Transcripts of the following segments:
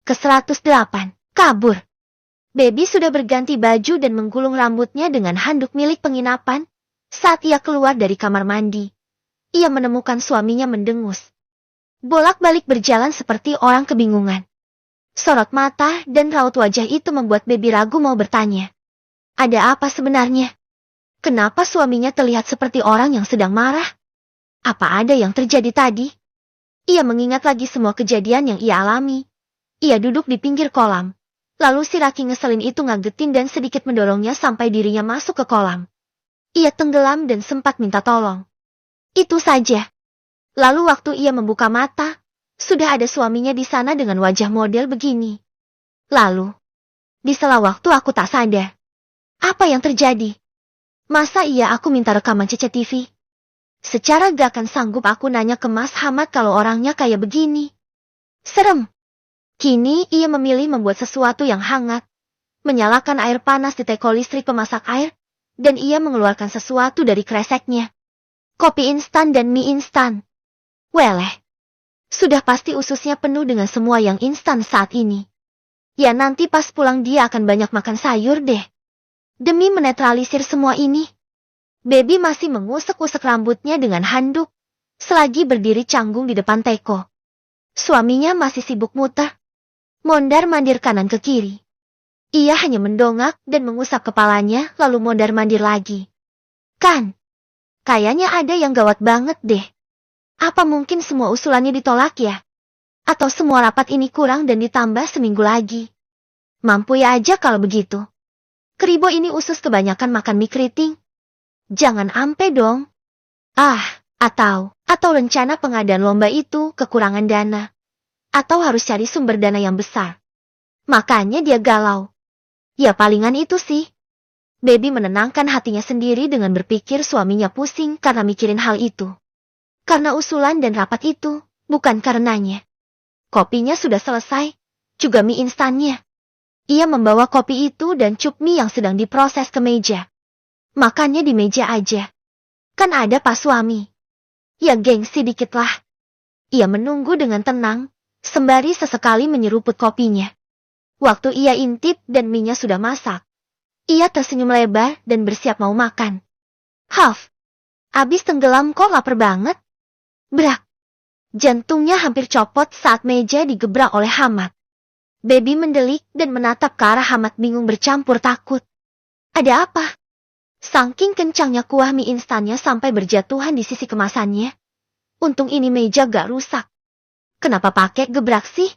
Ke-108, kabur. Baby sudah berganti baju dan menggulung rambutnya dengan handuk milik penginapan. Saat ia keluar dari kamar mandi, ia menemukan suaminya mendengus. Bolak-balik berjalan seperti orang kebingungan. Sorot mata dan raut wajah itu membuat Baby ragu mau bertanya. Ada apa sebenarnya? Kenapa suaminya terlihat seperti orang yang sedang marah? Apa ada yang terjadi tadi? Ia mengingat lagi semua kejadian yang ia alami. Ia duduk di pinggir kolam. Lalu si laki ngeselin itu ngagetin dan sedikit mendorongnya sampai dirinya masuk ke kolam. Ia tenggelam dan sempat minta tolong. Itu saja. Lalu waktu ia membuka mata, sudah ada suaminya di sana dengan wajah model begini. Lalu, di sela waktu aku tak sadar. Apa yang terjadi? Masa iya aku minta rekaman CCTV? Secara gak akan sanggup aku nanya ke Mas Hamad kalau orangnya kayak begini. Serem. Kini ia memilih membuat sesuatu yang hangat. Menyalakan air panas di teko listrik pemasak air, dan ia mengeluarkan sesuatu dari kreseknya. Kopi instan dan mie instan. Weleh. Sudah pasti ususnya penuh dengan semua yang instan saat ini. Ya nanti pas pulang dia akan banyak makan sayur deh. Demi menetralisir semua ini, Baby masih mengusek-usek rambutnya dengan handuk, selagi berdiri canggung di depan teko. Suaminya masih sibuk muter, mondar-mandir kanan ke kiri. Ia hanya mendongak dan mengusap kepalanya lalu mondar-mandir lagi. Kan, kayaknya ada yang gawat banget deh. Apa mungkin semua usulannya ditolak ya? Atau semua rapat ini kurang dan ditambah seminggu lagi? Mampu ya aja kalau begitu. Keribo ini usus kebanyakan makan mie keriting. Jangan ampe dong. Atau rencana pengadaan lomba itu kekurangan dana. Atau harus cari sumber dana yang besar. Makanya dia galau. Ya palingan itu sih. Baby menenangkan hatinya sendiri dengan berpikir suaminya pusing karena mikirin hal itu. Karena usulan dan rapat itu, bukan karenanya. Kopinya sudah selesai, juga mie instannya. Ia membawa kopi itu dan cup mie yang sedang diproses ke meja. Makannya di meja aja. Kan ada pas suami. Ya gengsi dikit lah. Ia menunggu dengan tenang, sembari sesekali menyeruput kopinya. Waktu ia intip dan mie-nya sudah masak. Ia tersenyum lebar dan bersiap mau makan. Haf, abis tenggelam kok lapar banget. Brak. Jantungnya hampir copot saat meja digebrak oleh Hamad. Baby mendelik dan menatap ke arah Hamad bingung bercampur takut. Ada apa? Saking kencangnya kuah mie instannya sampai berjatuhan di sisi kemasannya. Untung ini meja gak rusak. Kenapa pakai gebrak sih?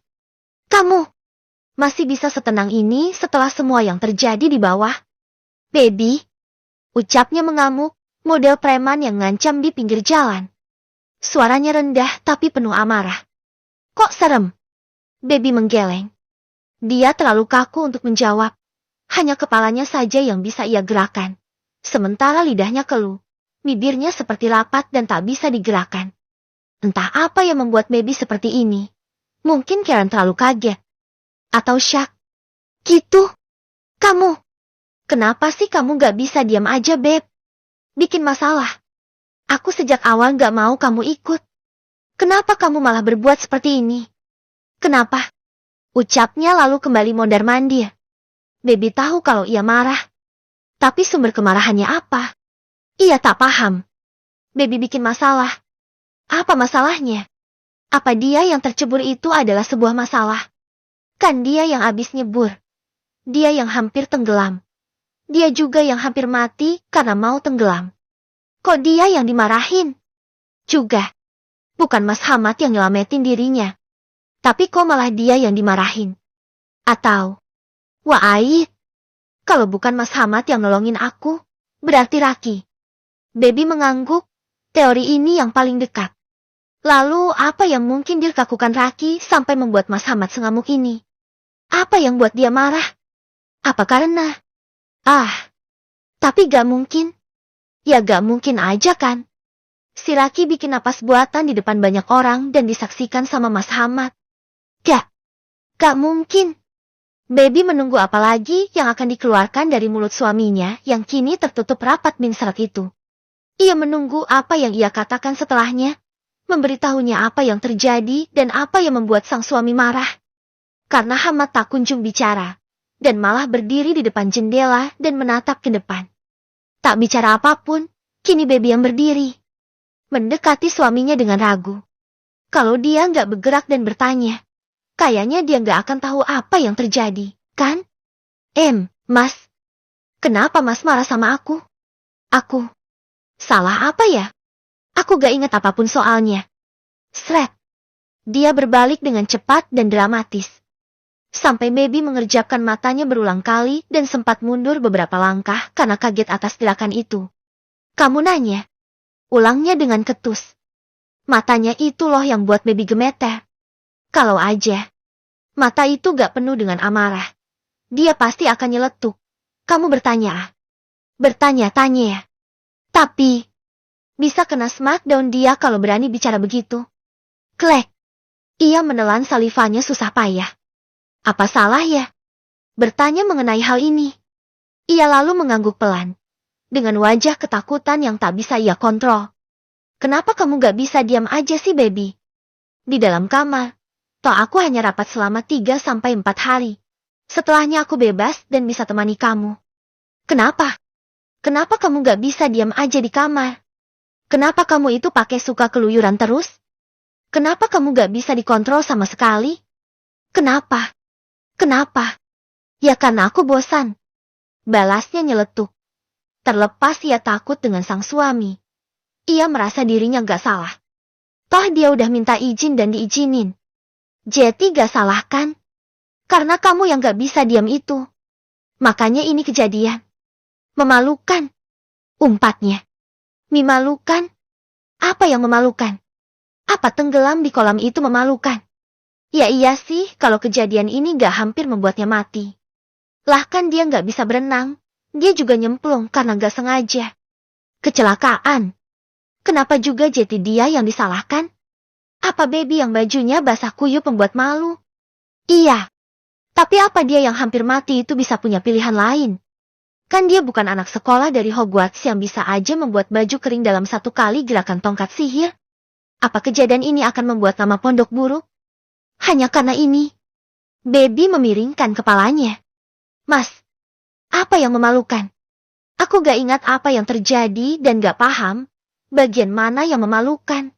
Kamu masih bisa setenang ini setelah semua yang terjadi di bawah? Baby, ucapnya mengamuk, model preman yang ngancam di pinggir jalan. Suaranya rendah tapi penuh amarah. Kok serem? Baby menggeleng. Dia terlalu kaku untuk menjawab. Hanya kepalanya saja yang bisa ia gerakan. Sementara lidahnya keluh. Bibirnya seperti rapat dan tak bisa digerakkan. Entah apa yang membuat Baby seperti ini. Mungkin Karen terlalu kaget. Atau syak. Gitu. Kamu. Kenapa sih kamu gak bisa diam aja, Beb? Bikin masalah. Aku sejak awal gak mau kamu ikut. Kenapa kamu malah berbuat seperti ini? Kenapa? Ucapnya lalu kembali mondar-mandir. Baby tahu kalau ia marah. Tapi sumber kemarahannya apa? Ia tak paham. Baby bikin masalah. Apa masalahnya? Apa dia yang tercebur itu adalah sebuah masalah? Kan dia yang abis nyebur. Dia yang hampir tenggelam. Dia juga yang hampir mati karena mau tenggelam. Kok dia yang dimarahin? Juga. Bukan Mas Hamad yang nyelamatin dirinya. Tapi kok malah dia yang dimarahin? Atau, wah Ait, kalau bukan Mas Hamad yang nolongin aku, berarti Raki. Baby mengangguk, teori ini yang paling dekat. Lalu apa yang mungkin dilakukan Raki sampai membuat Mas Hamad sengamuk ini? Apa yang buat dia marah? Apa karena? Tapi gak mungkin. Ya gak mungkin aja kan. Si Raki bikin napas buatan di depan banyak orang dan disaksikan sama Mas Hamad. Gak mungkin. Baby menunggu apa lagi yang akan dikeluarkan dari mulut suaminya yang kini tertutup rapat minsrat itu. Ia menunggu apa yang ia katakan setelahnya, memberitahunya apa yang terjadi dan apa yang membuat sang suami marah. Karena Hamad tak kunjung bicara, dan malah berdiri di depan jendela dan menatap ke depan. Tak bicara apapun, kini Baby yang berdiri. Mendekati suaminya dengan ragu. Kalau dia nggak bergerak dan bertanya, kayaknya dia nggak akan tahu apa yang terjadi, kan? Mas. Kenapa Mas marah sama aku? Aku. Salah apa ya? Aku gak ingat apapun soalnya. Sret. Dia berbalik dengan cepat dan dramatis. Sampai Baby mengerjapkan matanya berulang kali dan sempat mundur beberapa langkah karena kaget atas gerakan itu. Kamu nanya? Ulangnya dengan ketus. Matanya itu loh yang buat Baby gemeter. Kalau aja mata itu gak penuh dengan amarah, dia pasti akan nyeletuk. Kamu bertanya-tanya ya. Tapi, bisa kena smackdown dia kalau berani bicara begitu. Klek. Ia menelan salivanya susah payah. Apa salah ya? Bertanya mengenai hal ini. Ia lalu mengangguk pelan. Dengan wajah ketakutan yang tak bisa ia kontrol. Kenapa kamu gak bisa diam aja sih, Baby? Di dalam kamar. Toh aku hanya rapat selama 3-4 hari. Setelahnya aku bebas dan bisa temani kamu. Kenapa? Kenapa kamu gak bisa diam aja di kamar? Kenapa kamu itu pakai suka keluyuran terus? Kenapa kamu gak bisa dikontrol sama sekali? Kenapa? Kenapa? Ya karena aku bosan. Balasnya nyeletuk. Terlepas ia takut dengan sang suami. Ia merasa dirinya gak salah. Toh dia udah minta izin dan diizinin. Jetty gak salah kan? Karena kamu yang gak bisa diam itu. Makanya ini kejadian. Memalukan. Umpatnya. Memalukan? Apa yang memalukan? Apa tenggelam di kolam itu memalukan? Ya iya sih kalau kejadian ini gak hampir membuatnya mati. Lah kan dia gak bisa berenang. Dia juga nyemplung karena gak sengaja. Kecelakaan. Kenapa juga Jetty dia yang disalahkan? Apa Baby yang bajunya basah kuyup membuat malu? Iya. Tapi apa dia yang hampir mati itu bisa punya pilihan lain? Kan dia bukan anak sekolah dari Hogwarts yang bisa aja membuat baju kering dalam 1 kali gerakan tongkat sihir. Apa kejadian ini akan membuat nama pondok buruk? Hanya karena ini. Baby memiringkan kepalanya. Mas, apa yang memalukan? Aku gak ingat apa yang terjadi dan gak paham bagian mana yang memalukan.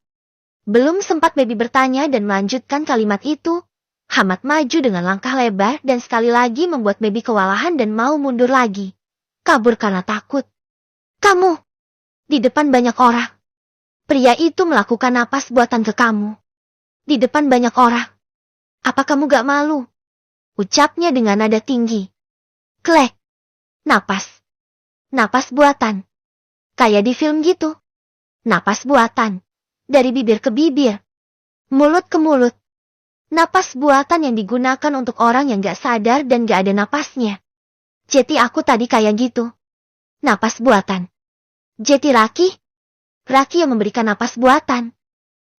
Belum sempat Baby bertanya dan melanjutkan kalimat itu, Hamad maju dengan langkah lebar dan sekali lagi membuat Baby kewalahan dan mau mundur lagi. Kabur karena takut. Kamu, di depan banyak orang. Pria itu melakukan napas buatan ke kamu. Di depan banyak orang. Apa kamu gak malu? Ucapnya dengan nada tinggi. Klek. Napas. Napas buatan. Kayak di film gitu. Napas buatan. Dari bibir ke bibir. Mulut ke mulut. Napas buatan yang digunakan untuk orang yang gak sadar dan gak ada napasnya. Jetty aku tadi kayak gitu. Napas buatan. Jetty Raki? Raki yang memberikan napas buatan.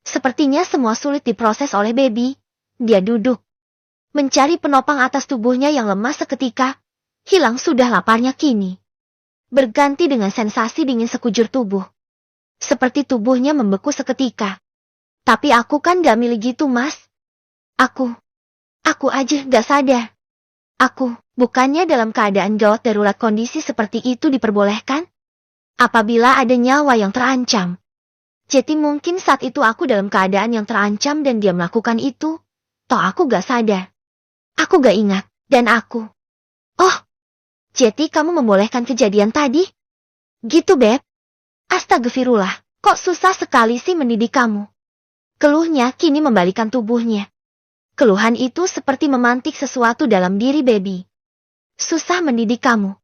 Sepertinya semua sulit diproses oleh Baby. Dia duduk. Mencari penopang atas tubuhnya yang lemah seketika. Hilang sudah laparnya kini. Berganti dengan sensasi dingin sekujur tubuh. Seperti tubuhnya membeku seketika. Tapi aku kan gak milih gitu, Mas. Aku aja gak sadar. Aku, bukannya dalam keadaan gawat darurat kondisi seperti itu diperbolehkan? Apabila ada nyawa yang terancam. Jetty mungkin saat itu aku dalam keadaan yang terancam dan dia melakukan itu. Toh aku gak sadar. Aku gak ingat, dan aku. Oh, Jetty kamu membolehkan kejadian tadi? Gitu Beb. Astagfirullah, kok susah sekali sih mendidik kamu. Keluhnya kini membalikan tubuhnya. Keluhan itu seperti memantik sesuatu dalam diri Baby. Susah mendidik kamu.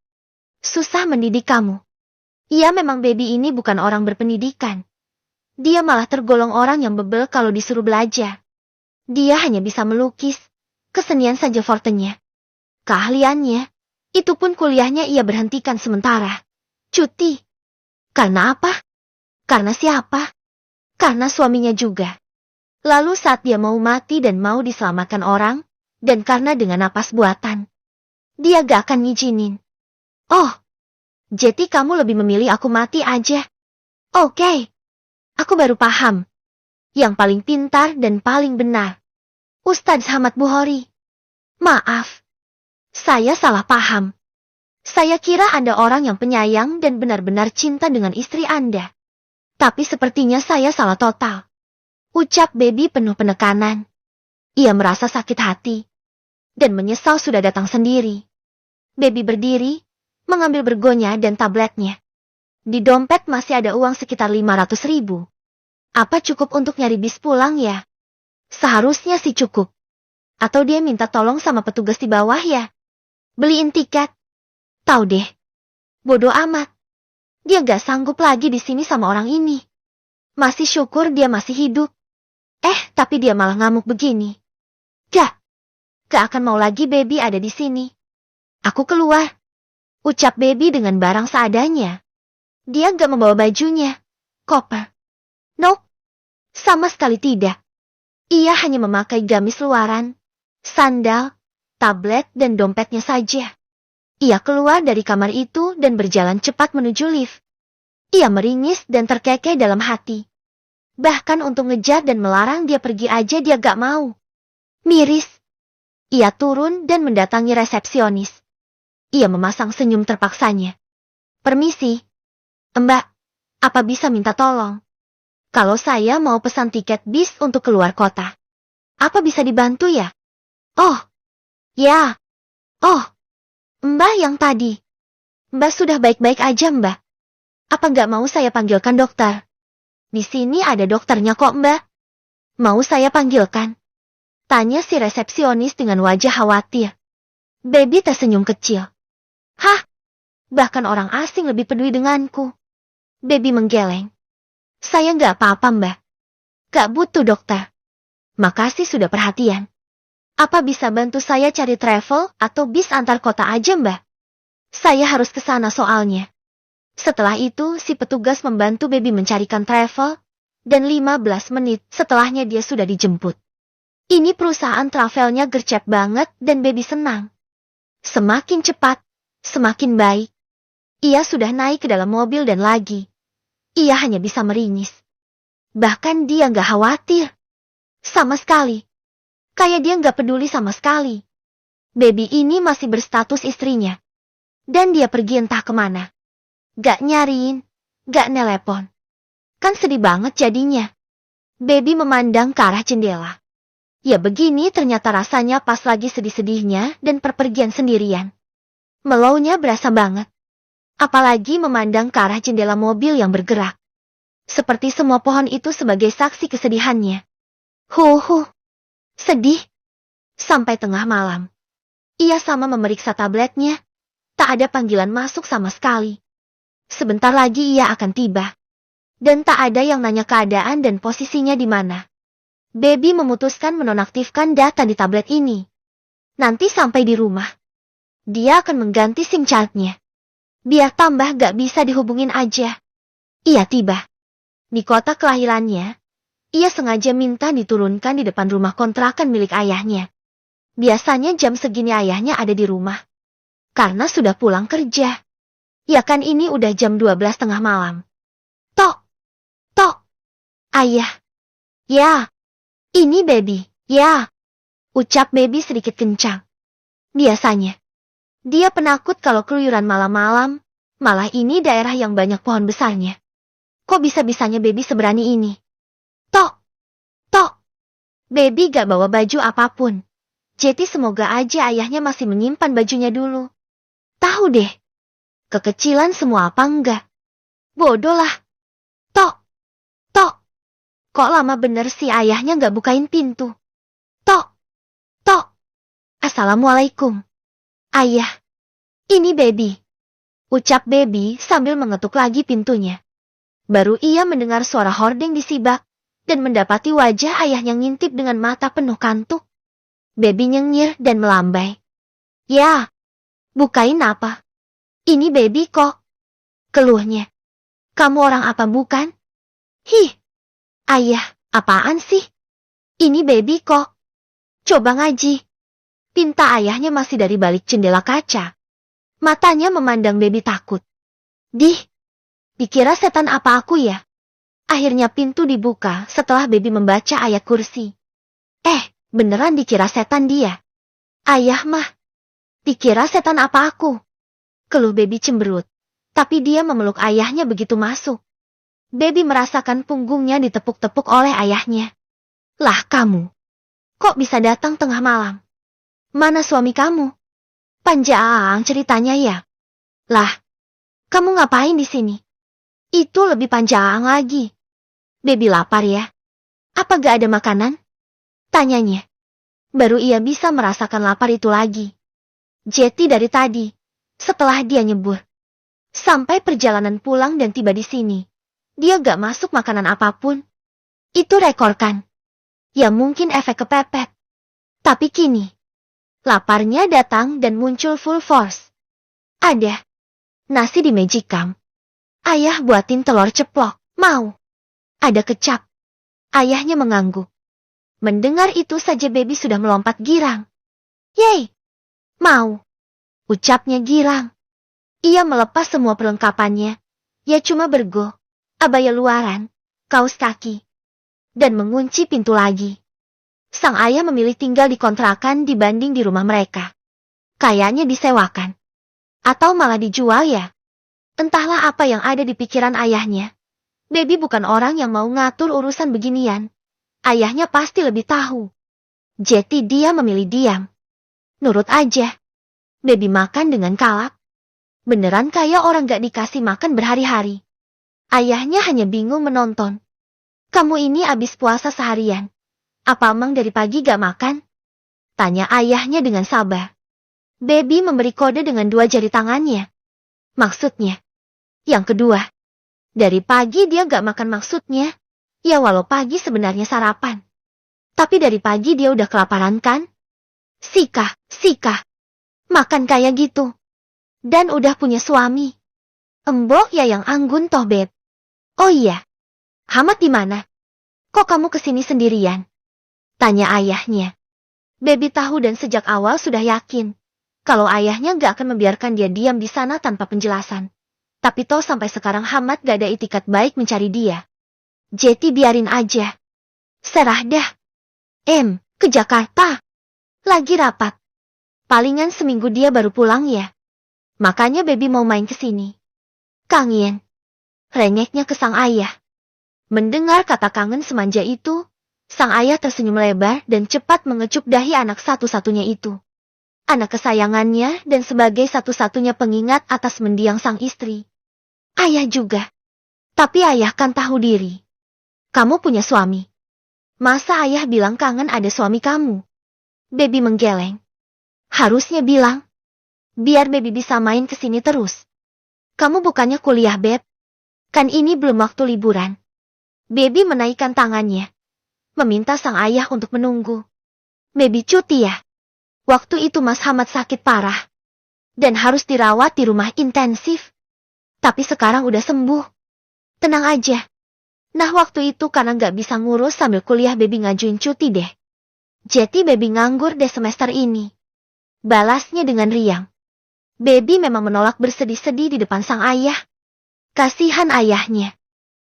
Susah mendidik kamu. Iya memang Baby ini bukan orang berpendidikan. Dia malah tergolong orang yang bebel kalau disuruh belajar. Dia hanya bisa melukis. Kesenian saja fortenya. Keahliannya. Itu pun kuliahnya ia berhentikan sementara. Cuti. Karena apa? Karena siapa? Karena suaminya juga. Lalu saat dia mau mati dan mau diselamatkan orang, dan karena dengan napas buatan, dia gak akan ngizinin. Oh, Jetty kamu lebih memilih aku mati aja. Oke. Aku baru paham. Yang paling pintar dan paling benar. Ustadz Hamad Bukhari. Maaf, saya salah paham. Saya kira Anda orang yang penyayang dan benar-benar cinta dengan istri Anda. Tapi sepertinya saya salah total. Ucap Baby penuh penekanan. Ia merasa sakit hati dan menyesal sudah datang sendiri. Baby berdiri, mengambil bergonya dan tabletnya. Di dompet masih ada uang sekitar 500.000. Apa cukup untuk nyari bis pulang ya? Seharusnya sih cukup. Atau dia minta tolong sama petugas di bawah ya? Beliin tiket. Tahu deh. Bodoh amat. Dia gak sanggup lagi di sini sama orang ini. Masih syukur dia masih hidup. Tapi dia malah ngamuk begini. Gak akan mau lagi Baby ada di sini. Aku keluar. Ucap Baby dengan barang seadanya. Dia gak membawa bajunya. Koper. Nope. Sama sekali tidak. Ia hanya memakai gamis luaran, sandal, tablet dan dompetnya saja. Ia keluar dari kamar itu dan berjalan cepat menuju lift. Ia meringis dan terkekeh dalam hati. Bahkan untuk ngejar dan melarang dia pergi aja dia gak mau. Miris. Ia turun dan mendatangi resepsionis. Ia memasang senyum terpaksanya. Permisi. Mbak, apa bisa minta tolong? Kalau saya mau pesan tiket bis untuk keluar kota. Apa bisa dibantu ya? Oh. Ya. Oh. Mbak yang tadi. Mbak sudah baik-baik aja Mbak. Apa nggak mau saya panggilkan dokter? Di sini ada dokternya kok Mbak. Mau saya panggilkan? Tanya si resepsionis dengan wajah khawatir. Baby tersenyum kecil. Hah? Bahkan orang asing lebih peduli denganku. Baby menggeleng. Saya nggak apa-apa Mbak. Gak butuh dokter. Makasih sudah perhatian. Apa bisa bantu saya cari travel atau bis antar kota aja Mbak? Saya harus ke sana soalnya. Setelah itu si petugas membantu Baby mencarikan travel, dan 15 menit setelahnya dia sudah dijemput. Ini perusahaan travelnya gercep banget dan Baby senang. Semakin cepat, semakin baik. Ia sudah naik ke dalam mobil dan lagi. Ia hanya bisa meringis. Bahkan dia nggak khawatir. Sama sekali. Kayak dia nggak peduli sama sekali. Baby ini masih berstatus istrinya. Dan dia pergi entah kemana. Gak nyariin, gak nelepon. Kan sedih banget jadinya. Baby memandang ke arah jendela. Ya begini ternyata rasanya pas lagi sedih-sedihnya dan perpergian sendirian. Melaunya berasa banget. Apalagi memandang ke arah jendela mobil yang bergerak. Seperti semua pohon itu sebagai saksi kesedihannya. Sedih. Sampai tengah malam. Ia sama memeriksa tabletnya. Tak ada panggilan masuk sama sekali. Sebentar lagi ia akan tiba. Dan tak ada yang nanya keadaan dan posisinya di mana. Baby memutuskan menonaktifkan data di tablet ini. Nanti sampai di rumah. Dia akan mengganti SIM cardnya. Biar tambah gak bisa dihubungin aja. Ia tiba. Di kota kelahirannya, ia sengaja minta diturunkan di depan rumah kontrakan milik ayahnya. Biasanya jam segini ayahnya ada di rumah. Karena sudah pulang kerja. Ya kan ini udah jam 12 tengah malam. Tok. Ayah. Ya. Ini Baby. Ya. Ucap Baby sedikit kencang. Biasanya. Dia penakut kalau keluyuran malam-malam, malah ini daerah yang banyak pohon besarnya. Kok bisa-bisanya Baby seberani ini? Tok. Baby gak bawa baju apapun. Jadi semoga aja ayahnya masih menyimpan bajunya dulu. Tahu deh. Kekecilan semua apa enggak? Bodoh lah. Tok. Kok lama bener sih ayahnya gak bukain pintu? Tok. Assalamualaikum. Ayah, ini Baby. Ucap Baby sambil mengetuk lagi pintunya. Baru ia mendengar suara hordeng disibak, dan mendapati wajah ayahnya ngintip dengan mata penuh kantuk. Baby nyengir dan melambai. Ya, bukain apa? Ini Baby kok. Keluhnya. Kamu orang apa bukan? Ayah, apaan sih? Ini Baby kok. Coba ngaji. Pinta ayahnya masih dari balik jendela kaca. Matanya memandang Baby takut. Dikira setan apa aku ya? Akhirnya pintu dibuka setelah Baby membaca ayat kursi. Beneran dikira setan dia. Ayah mah, dikira setan apa aku? Keluh Baby cemberut. Tapi dia memeluk ayahnya begitu masuk. Baby merasakan punggungnya ditepuk-tepuk oleh ayahnya. Lah kamu, kok bisa datang tengah malam? Mana suami kamu? Panjang ceritanya ya. Lah, kamu ngapain di sini? Itu lebih panjang lagi. Baby lapar ya? Apa gak ada makanan? Tanyanya. Baru ia bisa merasakan lapar itu lagi. Jetty dari tadi, setelah dia nyebur, sampai perjalanan pulang dan tiba di sini, dia gak masuk makanan apapun. Itu rekor kan? Ya mungkin efek kepepet. Tapi kini, laparnya datang dan muncul full force. Ada nasi di Magicam. Ayah buatin telur ceplok, mau. Ada kecap. Ayahnya mengangguk. Mendengar itu saja Baby sudah melompat girang. Yeay! Mau. Ucapnya girang. Ia melepas semua perlengkapannya. Ya cuma bergo, abaya luaran, kaos kaki, dan mengunci pintu lagi. Sang ayah memilih tinggal di kontrakan dibanding di rumah mereka. Kayaknya disewakan. Atau malah dijual ya. Entahlah apa yang ada di pikiran ayahnya. Baby bukan orang yang mau ngatur urusan beginian. Ayahnya pasti lebih tahu. Jadi dia memilih diam. Nurut aja. Baby makan dengan kalap. Beneran kayak orang gak dikasih makan berhari-hari. Ayahnya hanya bingung menonton. Kamu ini abis puasa seharian. Apa emang dari pagi gak makan? Tanya ayahnya dengan sabar. Baby memberi kode dengan 2 jari tangannya. Maksudnya. Yang kedua. Dari pagi dia gak makan maksudnya. Ya walau pagi sebenarnya sarapan. Tapi dari pagi dia udah kelaparan kan? Sikah. Makan kayak gitu. Dan udah punya suami. Embok ya yang anggun toh beb. Oh iya. Hamad di mana? Kok kamu kesini sendirian? Tanya ayahnya. Baby tahu dan sejak awal sudah yakin. Kalau ayahnya gak akan membiarkan dia diam di sana tanpa penjelasan. Tapi toh sampai sekarang Hamad gak ada itikat baik mencari dia. Jetty biarin aja. Serah dah. Ke Jakarta. Lagi rapat. Palingan seminggu dia baru pulang ya. Makanya Baby mau main ke sini. Kangen. Rengeknya ke sang ayah. Mendengar kata kangen semanja itu, sang ayah tersenyum lebar dan cepat mengecup dahi anak satu-satunya itu. Anak kesayangannya dan sebagai satu-satunya pengingat atas mendiang sang istri. Ayah juga. Tapi ayah kan tahu diri. Kamu punya suami. Masa ayah bilang kangen ada suami kamu? Baby menggeleng. Harusnya bilang. Biar Baby bisa main ke sini terus. Kamu bukannya kuliah, Beb? Kan ini belum waktu liburan. Baby menaikkan tangannya. Meminta sang ayah untuk menunggu. Baby cuti ya? Waktu itu Mas Hamad sakit parah. Dan harus dirawat di rumah intensif. Tapi sekarang udah sembuh. Tenang aja. Nah waktu itu karena gak bisa ngurus sambil kuliah Baby ngajuin cuti deh. Jadi Baby nganggur deh semester ini. Balasnya dengan riang. Baby memang menolak bersedih-sedih di depan sang ayah. Kasihan ayahnya.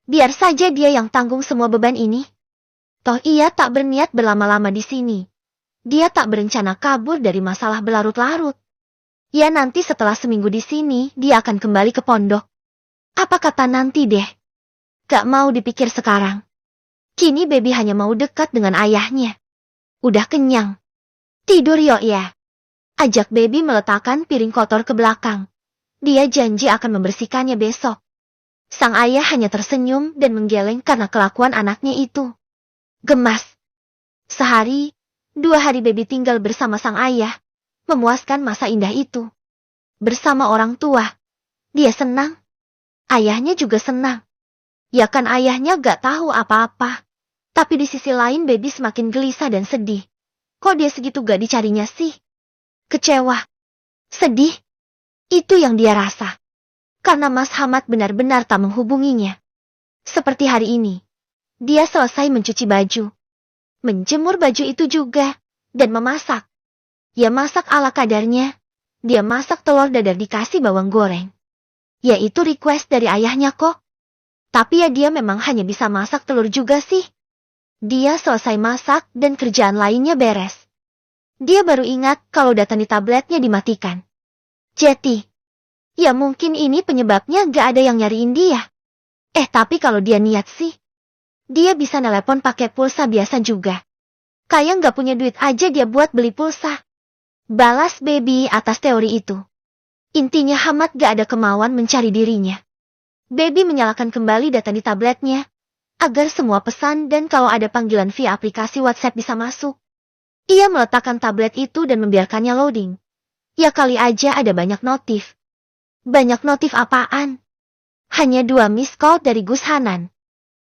Biar saja dia yang tanggung semua beban ini. Toh ia tak berniat berlama-lama di sini. Dia tak berencana kabur dari masalah berlarut-larut. Ya nanti setelah seminggu di sini dia akan kembali ke pondok. Apa kata nanti deh? Gak mau dipikir sekarang. Kini Baby hanya mau dekat dengan ayahnya. Udah kenyang. Tidur yuk ya. Ajak Baby meletakkan piring kotor ke belakang. Dia janji akan membersihkannya besok. Sang ayah hanya tersenyum dan menggeleng karena kelakuan anaknya itu. Gemas. Sehari, 2 hari Baby tinggal bersama sang ayah. Memuaskan masa indah itu. Bersama orang tua. Dia senang. Ayahnya juga senang. Ya kan ayahnya gak tahu apa-apa. Tapi di sisi lain Baby semakin gelisah dan sedih. Kok dia segitu gak dicarinya sih? Kecewa. Sedih. Itu yang dia rasa. Karena Mas Hamad benar-benar tak menghubunginya. Seperti hari ini. Dia selesai mencuci baju. Menjemur baju itu juga. Dan memasak. Ya masak ala kadarnya. Dia masak telur dadar dikasih bawang goreng. Ya itu request dari ayahnya kok. Tapi ya dia memang hanya bisa masak telur juga sih. Dia selesai masak dan kerjaan lainnya beres. Dia baru ingat kalau data di tabletnya dimatikan. Jetty. Ya mungkin ini penyebabnya gak ada yang nyariin dia. Tapi kalau dia niat sih, dia bisa nelepon pakai pulsa biasa juga. Kayak gak punya duit aja dia buat beli pulsa. Balas Baby atas teori itu. Intinya Hamad gak ada kemauan mencari dirinya. Baby menyalakan kembali data di tabletnya, agar semua pesan dan kalau ada panggilan via aplikasi WhatsApp bisa masuk. Ia meletakkan tablet itu dan membiarkannya loading. Ya kali aja ada banyak notif. Banyak notif apaan? Hanya 2 miss call dari Gus Hanan.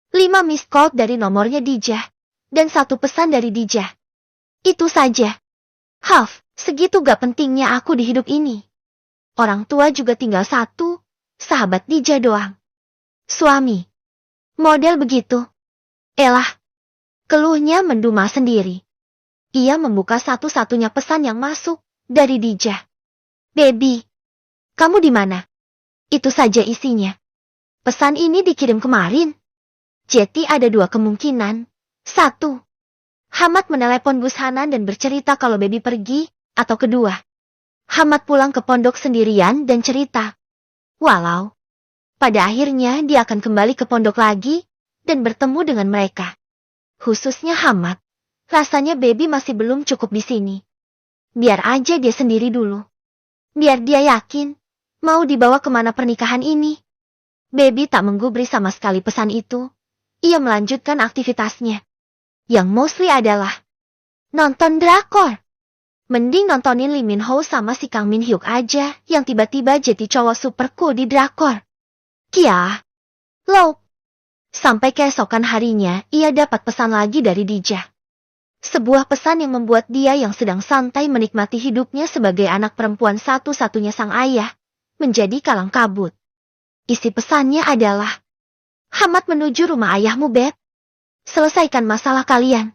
5 miss call dari nomornya Dijah. Dan 1 pesan dari Dijah. Itu saja. Segitu gak pentingnya aku di hidup ini. Orang tua juga tinggal 1, sahabat Dijah doang. Suami. Model begitu. Keluhnya menduma sendiri. Ia membuka satu-satunya pesan yang masuk dari Dijah. Baby, kamu di mana? Itu saja isinya. Pesan ini dikirim kemarin. Jetty ada 2 kemungkinan. 1. Hamad menelepon Gus Hanan dan bercerita kalau Baby pergi, atau kedua. Hamad pulang ke pondok sendirian dan cerita. Walau, pada akhirnya dia akan kembali ke pondok lagi, dan bertemu dengan mereka. Khususnya Hamad. Rasanya Baby masih belum cukup di sini. Biar aja dia sendiri dulu. Biar dia yakin, mau dibawa kemana pernikahan ini. Baby tak menggubris sama sekali pesan itu. Ia melanjutkan aktivitasnya. Yang mostly adalah nonton drakor. Mending nontonin Lee Min Ho sama si Kang Min Hyuk aja yang tiba-tiba jadi cowok super cool di drakor. Kia. Low. Sampai keesokan harinya, ia dapat pesan lagi dari Dijah. Sebuah pesan yang membuat dia yang sedang santai menikmati hidupnya sebagai anak perempuan satu-satunya sang ayah, menjadi kalang kabut. Isi pesannya adalah, Hamad menuju rumah ayahmu, Beb. Selesaikan masalah kalian.